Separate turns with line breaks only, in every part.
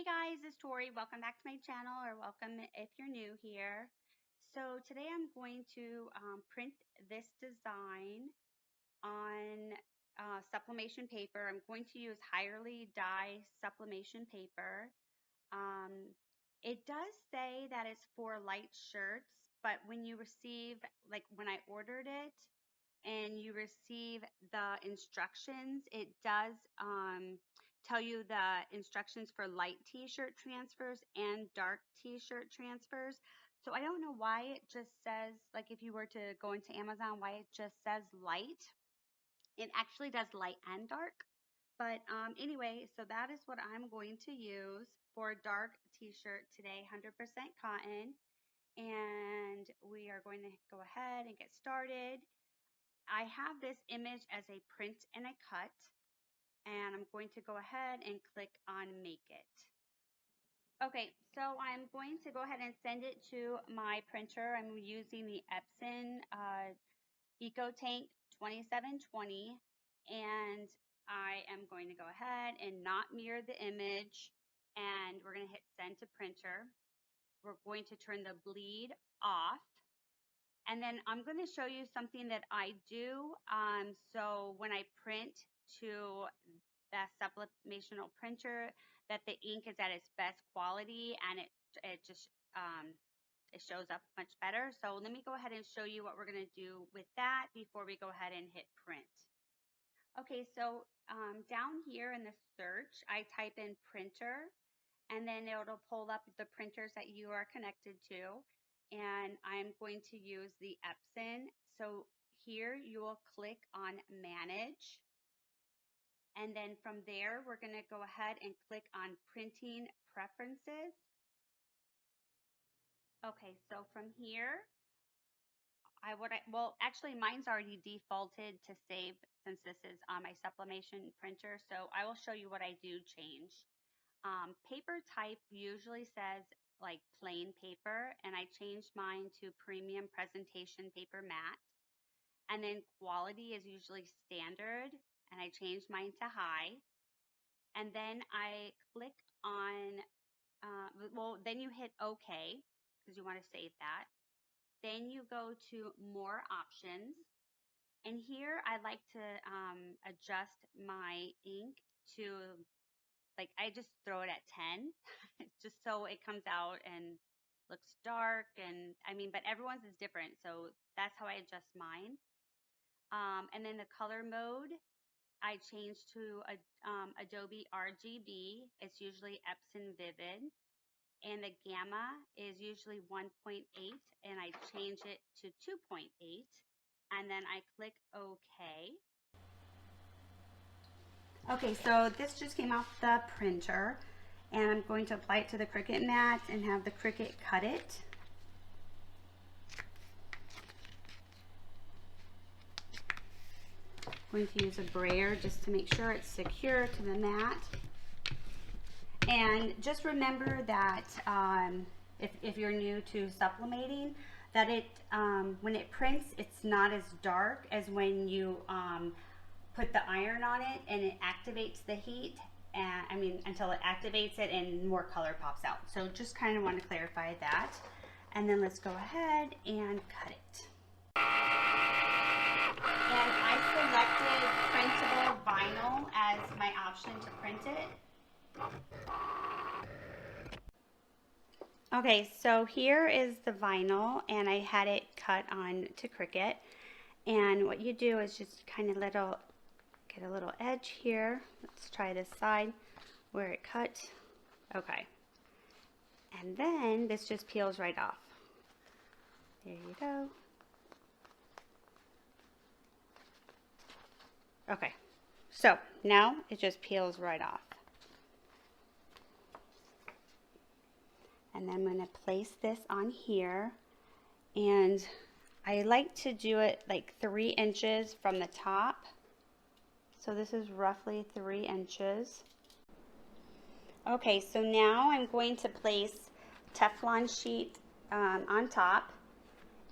Hey guys, it's Tori. Welcome back to my channel, or welcome if you're new here. So today I'm going to print this design on sublimation paper. I'm going to use Hirely dye sublimation paper. It does say that it's for light shirts, but when you receive, like when I ordered it, and you receive the instructions, it does tell you the instructions for light t-shirt transfers and dark t-shirt transfers. So I don't know why it just says, like if you were to go into Amazon, why it just says light. It actually does light and dark. But anyway, so that is what I'm going to use for a dark t-shirt today, 100% cotton. And we are going to go ahead and get started. I have this image as a print and a cut, and I'm going to go ahead and click on make it. Okay, so I'm going to go ahead and send it to my printer. I'm using the Epson EcoTank 2720, and I am going to go ahead and not mirror the image, and we're going to hit send to printer. We're going to turn the bleed off. And then I'm going to show you something that I do. So when I print to the sublimational printer, that the ink is at its best quality, and it just it shows up much better. So let me go ahead and show you what we're going to do with that before we go ahead and hit print. Okay, so down here in the search, I type in printer, and then it'll pull up the printers that you are connected to. And I'm going to use the Epson. So here you will click on manage. And then from there, we're going to go ahead and click on printing preferences. Okay, so from here, well, actually mine's already defaulted to save since this is on my sublimation printer. So I will show you what I do change. Paper type usually says like plain paper, and I changed mine to premium presentation paper matte. And then quality is usually standard, and I changed mine to high. And then I click on, then you hit OK because you want to save that. Then you go to more options. And here I like to adjust my ink to, like, I just throw it at 10 just so it comes out and looks dark. And I mean, but everyone's is different, so that's how I adjust mine. And then the color mode, I changed to Adobe RGB. It's usually Epson Vivid. And the gamma is usually 1.8, and I change it to 2.8. And then I click OK. Okay, so this just came off the printer, and I'm going to apply it to the Cricut mat and have the Cricut cut it. I'm going to use a brayer just to make sure it's secure to the mat. And just remember that if you're new to sublimating, that when it prints, it's not as dark as when you put the iron on it and it activates the heat, and I mean until it activates it and more color pops out. So just kind of want to clarify that. And then let's go ahead and cut it. And I selected printable vinyl as my option to print it. Okay, so here is the vinyl, and I had it cut on to Cricut. And what you do is just kind of get a little edge here. Let's try this side where it cut. Okay. And then this just peels right off. There you go. Okay. So now it just peels right off. And then I'm going to place this on here. And I like to do it like 3 inches from the top. So this is roughly 3 inches. Okay, so now I'm going to place Teflon sheet on top,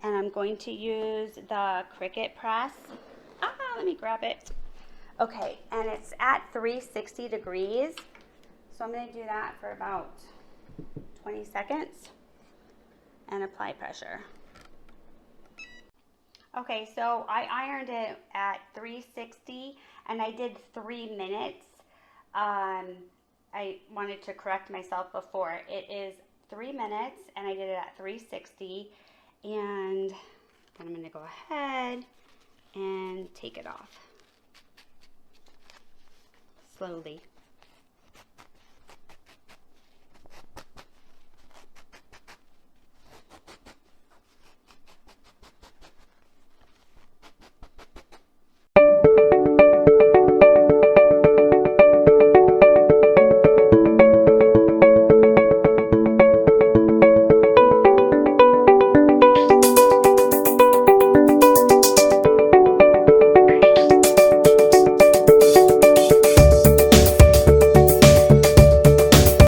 and I'm going to use the Cricut press. Let me grab it. Okay, and it's at 360 degrees. So I'm going to do that for about 20 seconds and apply pressure. Okay, so I ironed it at 360 and I did 3 minutes. I wanted to correct myself before. It is 3 minutes and I did it at 360, and then I'm going to go ahead and take it off slowly.